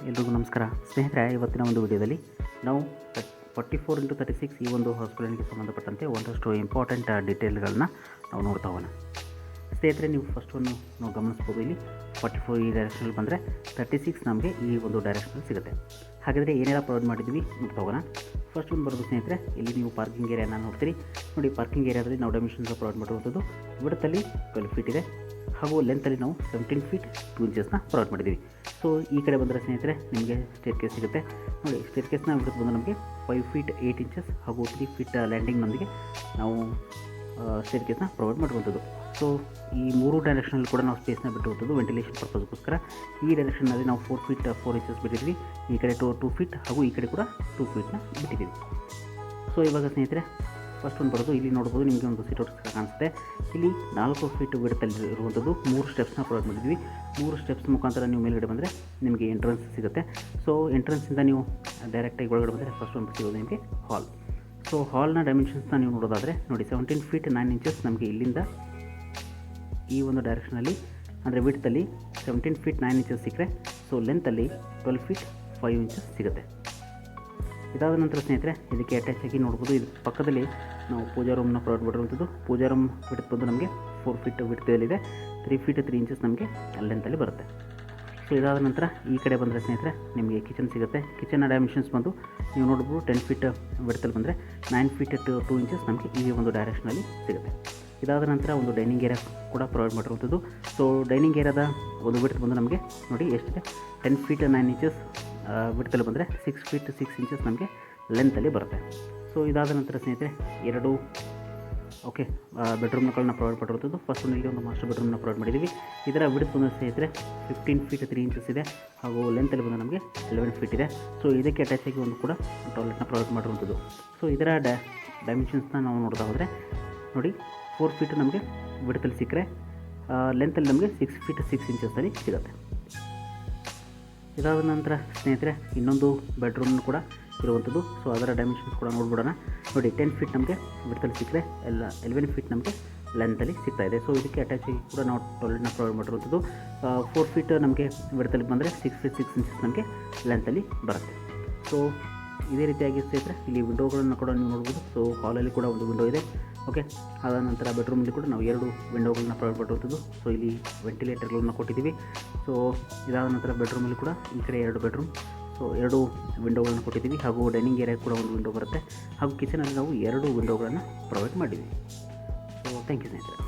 ಎಲ್ರಿಗೂ ನಮಸ್ಕಾರ ಸ್ನೇಹಿತರೆ. ಇವತ್ತಿನ ಒಂದು ವಿಡಿಯೋದಲ್ಲಿ ನಾವು 44x36 ಈ ಒಂದು ಹಾಸ್ಪಿಟಲ್ಗೆ ಸಂಬಂಧಪಟ್ಟಂತೆ ಒಂದಷ್ಟು ಇಂಪಾರ್ಟೆಂಟ್ ಡೀಟೇಲ್ಗಳನ್ನ ನಾವು ನೋಡ್ತಾ ಹೋಗೋಣ. ಸ್ನೇಹಿತರೆ, ನೀವು ಫಸ್ಟ್ ಒಂದು ನಾವು ಗಮನಿಸ್ಬೋದು. ಇಲ್ಲಿ 44 ಈ ಡೈರೆಕ್ಷನಲ್ಲಿ ಬಂದರೆ 36 ನಮಗೆ ಈ ಒಂದು ಡೈರೆಕ್ಷನಲ್ಲಿ ಸಿಗುತ್ತೆ. ಹಾಗಾದರೆ ಏನೆಲ್ಲ ಪ್ರೊವೈಡ್ ಮಾಡಿದ್ವಿ ನೋಡ್ತಾ ಹೋಗೋಣ. ಫಸ್ಟ್ ಒಂದು ಬರೋದು ಸ್ನೇಹಿತರೆ, ಇಲ್ಲಿ ನೀವು ಪಾರ್ಕಿಂಗ್ ಏರಿಯಾನ ನೋಡ್ತೀರಿ. ನೋಡಿ, ಪಾರ್ಕಿಂಗ್ ಏರಿಯಾದಲ್ಲಿ ನಾವು ಡೈಮೆನ್ಷನ್ಸ್ ಪ್ರೊವೈಡ್ ಮಾಡಿರುವಂಥದ್ದು ವಿಡ್ತಲ್ಲಿ 12 ಫೀಟ್ ಇದೆ, ಹಾಗೂ ಲೆಂತಲ್ಲಿ ನಾವು 17 ಫೀಟ್ 2 ಇಂಚಸ್ನ ಪ್ರೊವೈಡ್ ಮಾಡಿದ್ದೀವಿ. ಸೊ ಈ ಕಡೆ ಬಂದರೆ ಸ್ನೇಹಿತರೆ ನಿಮಗೆ ಸ್ಟೇರ್ ಕೇಸ್ ಸಿಗುತ್ತೆ. ನೋಡಿ, ಸ್ಟೇರ್ ಕೇಸ್ನ ಬಿಟ್ಟು ಬಂದು ನಮಗೆ 5 ಫೀಟ್ 8 ಇಂಚಸ್ ಹಾಗೂ 3 ಫೀಟ್ ಲ್ಯಾಂಡಿಂಗ್ನೊಂದಿಗೆ ನಾವು ಸ್ಟೇರ್ ಕೇಸ್ನ ಪ್ರೊವೈಡ್ ಮಾಡಿರುವಂಥದ್ದು. ಸೊ ಈ ಮೂರು ಡೈರೆಕ್ಷನಲ್ಲಿ ಕೂಡ ನಾವು ಸ್ಪೇಸ್ನ ಬಿಟ್ಟಿರುವಂಥದ್ದು ವೆಂಟಿಲೇಷನ್ ಪರ್ಪಸ್ಗೋಸ್ಕರ. ಈ ಡೈರೆಕ್ಷನ್ನಲ್ಲಿ ನಾವು 4 ಫೀಟ್ 4 ಇಂಚಸ್ ಬಿಟ್ಟಿದ್ವಿ. ಈ ಕಡೆ 2 ಫೀಟ್ ಹಾಗೂ ಈ ಕಡೆ ಕೂಡ 2 ಫೀಟ್ನ ಬಿಟ್ಟಿದ್ದೀವಿ. ಸೊ ಇವಾಗ ಸ್ನೇಹಿತರೆ ಫಸ್ಟ್ ಒಂದು ಬರೋದು, ಇಲ್ಲಿ ನೋಡ್ಬೋದು ನಿಮಗೆ ಒಂದು ಸಿಟ್ ಔಟ್ ಕಾಣಿಸುತ್ತೆ. ಇಲ್ಲಿ 4 ಫೀಟ್ ವಿಡ್ತಲ್ಲಿ ಇರುವಂಥದ್ದು 3 ಸ್ಟೆಪ್ಸ್ನ ಪ್ರೊವೈಡ್ ಮಾಡಿದ್ವಿ. 3 ಸ್ಟೆಪ್ಸ್ ಮುಖಾಂತರ ನೀವು ಮೇಲ್ಗಡೆ ಬಂದರೆ ನಿಮಗೆ ಎಂಟ್ರೆನ್ಸ್ ಸಿಗುತ್ತೆ. ಸೊ ಎಂಟ್ರೆನ್ಸಿಂದ ನೀವು ಡೈರೆಕ್ಟಾಗಿ ಒಳಗಡೆ ಬಂದರೆ ಫಸ್ಟ್ ಒಂದು ಸಿಗೋದು ನಿಮಗೆ ಹಾಲ್. ಸೊ ಹಾಲ್ನ ಡೈಮೆನ್ಷನ್ಸ್ನ ನೀವು ನೋಡೋದಾದರೆ ನೋಡಿ, 17 ಫೀಟ್ 9 ಇಂಚಸ್ ನಮಗೆ ಇಲ್ಲಿಂದ ಈ ಒಂದು ಡೈರೆಕ್ಷನಲ್ಲಿ ಅಂದರೆ ವಿಡ್ತಲ್ಲಿ 17 ಫೀಟ್ 9 ಇಂಚಸ್ ಸಿಕ್ಕರೆ, ಸೊ ಲೆಂತಲ್ಲಿ 12 ಫೀಟ್ 5 ಇಂಚಸ್ ಸಿಗುತ್ತೆ. ಇದಾದ ನಂತರ ಸ್ನೇಹಿತರೆ ಇದಕ್ಕೆ ಅಟ್ಯಾಚ್ ಆಗಿ ನೋಡ್ಬೋದು, ಇದು ಪಕ್ಕದಲ್ಲಿ ನಾವು ಪೂಜಾ ರೂಮ್ನ ಪ್ರೊವೈಡ್ ಮಾಡಿರುವಂಥದ್ದು. ಪೂಜಾ ರೂಮ್ ವಿಡ್ತ್ ಬಂದು ನಮಗೆ 4 ಫೀಟ್ ವಿಡ್ತಲ್ಲಿದೆ, 3 ಫೀಟ್ 3 ಇಂಚಸ್ ನಮಗೆ ಲೆಂತಲ್ಲಿ ಬರುತ್ತೆ. ಸೊ ಇದಾದ ನಂತರ ಈ ಕಡೆ ಬಂದರೆ ಸ್ನೇಹಿತರೆ ನಿಮಗೆ ಕಿಚನ್ ಸಿಗುತ್ತೆ. ಕಿಚನ್ನ ಡೈಮೆನ್ಷನ್ಸ್ ಬಂದು ನೀವು ನೋಡ್ಬೋದು 10 ಫೀಟ್ ವಿಡ್ತಲ್ಲಿ ಬಂದರೆ 9 ಫೀಟ್ 2 ಇಂಚಸ್ ನಮಗೆ ಈ ಒಂದು ಡೈರೆಕ್ಷನಲ್ಲಿ ಸಿಗುತ್ತೆ. ಇದಾದ ನಂತರ ಒಂದು ಡೈನಿಂಗ್ ಏರಿಯಾ ಕೂಡ ಪ್ರೊವೈಡ್ ಮಾಡಿರುವಂಥದ್ದು. ಸೊ ಡೈನಿಂಗ್ ಏರಿಯಾದ ಒಂದು ವಿಡ್ತ್ ಬಂದು ನಮಗೆ ನೋಡಿ ಎಷ್ಟಿದೆ, 10 ಫೀಟ್ 9 ಇಂಚಸ್ ವಿಡ್ತಲ್ಲಿ ಬಂದರೆ 6 ಫೀಟ್ 6 ಇಂಚಸ್ ನಮಗೆ ಲೆಂತಲ್ಲಿ ಬರುತ್ತೆ. ಸೊ ಇದಾದ ನಂತರ ಸ್ನೇಹಿತರೆ ಎರಡು ಬೆಡ್ರೂಮ್ಗಳನ್ನ ಪ್ರೊವೈಡ್ ಮಾಡಿರುವಂಥದ್ದು. ಫಸ್ಟ್ ಒಂದು ಇಲ್ಲಿ ಒಂದು ಮಾಸ್ಟರ್ ಬೆಡ್ರೂಮ್ನ ಪ್ರೊವೈಡ್ ಮಾಡಿದ್ದೀವಿ. ಇದರ ವಿಡ್ತ್ ಬಂದು ಸ್ನೇಹಿತರೆ 15 ಫೀಟ್ 3 ಇಂಚಸ್ ಇದೆ, ಹಾಗೂ ಲೆಂತಲ್ಲಿ ಬಂದು ನಮಗೆ 11 ಫೀಟ್ ಇದೆ. ಸೊ ಇದಕ್ಕೆ ಅಟ್ಯಾಚ್ ಆಗಿ ಒಂದು ಕೂಡ ಟಾಯ್ಲೆಟ್ನ ಪ್ರೊವೈಡ್ ಮಾಡಿರುವಂಥದ್ದು. ಸೊ ಇದರ ಡೈಮೆನ್ಷನ್ಸ್ನ ನಾವು ನೋಡ್ತಾ ಹೋದರೆ ನೋಡಿ, 4 ಫೀಟ್ ನಮಗೆ ವಿಡ್ತಲ್ಲಿ ಸಿಕ್ಕರೆ ಲೆಂತಲ್ಲಿ ನಮಗೆ 6 ಫೀಟ್ 6 ಇಂಚಸ್ಸಲ್ಲಿ ಸಿಗುತ್ತೆ. ಇದಾದ ನಂತರ ಸ್ನೇಹಿತರೆ ಇನ್ನೊಂದು ಬೆಡ್ರೂಮ್ ಕೂಡ ಇರುವಂಥದ್ದು. ಸೊ ಅದರ ಡೈಮೆನ್ಷನ್ಸ್ ಕೂಡ ನೋಡ್ಬಿಡೋಣ. ನೋಡಿ, 10 ಫೀಟ್ ನಮಗೆ ವಿಡ್ತಲ್ಲಿ ಸಿಕ್ಕರೆ 11 ಫೀಟ್ ನಮಗೆ ಲೆಂತಲ್ಲಿ ಸಿಗ್ತಾಯಿದೆ. ಸೊ ಇದಕ್ಕೆ ಅಟ್ಯಾಚ್ ಆಗಿ ಕೂಡ ನಾವು ಟಾಯ್ಲೆಟ್ನ ಪ್ರೊವೈಡ್ ಮಾಡಿರುವಂಥದ್ದು. 4 ಫೀಟ್ ನಮಗೆ ವಿಡ್ತಲ್ಲಿ ಬಂದರೆ 6 ಫೀಟ್ 6 ಇಂಚಸ್ ನಮಗೆ ಲೆಂತಲ್ಲಿ ಬರುತ್ತೆ. ಸೊ ಇದೇ ರೀತಿಯಾಗಿ ಸ್ನೇಹಿತರೆ ಇಲ್ಲಿ ವಿಂಡೋಗಳನ್ನು ಕೂಡ ನೀವು ನೋಡ್ಬೋದು. ಸೊ ಹಾಲಲ್ಲಿ ಕೂಡ ಒಂದು ವಿಂಡೋ ಇದೆ. ಅದಾದ ನಂತರ ಬೆಡ್ರೂಮಲ್ಲಿ ಕೂಡ ನಾವು 2 ವಿಂಡೋಗಳನ್ನ ಪ್ರೊವೈಡ್ ಮಾಡಿರುವಂಥದ್ದು. ಸೊ ಇಲ್ಲಿ ವೆಂಟಿಲೇಟರ್ಗಳನ್ನ ಕೊಟ್ಟಿದ್ದೀವಿ. ಸೊ ಇದಾದ ನಂತರ ಬೆಡ್ರೂಮಲ್ಲಿ ಕೂಡ ಈ ಕಡೆ 2 ಬೆಡ್ರೂಮ್, ಸೊ 2 ವಿಂಡೋಗಳನ್ನ ಕೊಟ್ಟಿದ್ದೀವಿ, ಹಾಗೂ ಡೈನಿಂಗ್ ಏರಿಯಾ ಕೂಡ ಒಂದು ವಿಂಡೋ ಬರುತ್ತೆ, ಹಾಗೂ ಕಿಚನಲ್ಲಿ ನಾವು 2 ವಿಂಡೋಗಳನ್ನು ಪ್ರೊವೈಡ್ ಮಾಡಿದ್ದೀವಿ. ಸೊ ಥ್ಯಾಂಕ್ ಯು ಸ್ನೇಹಿತರೆ.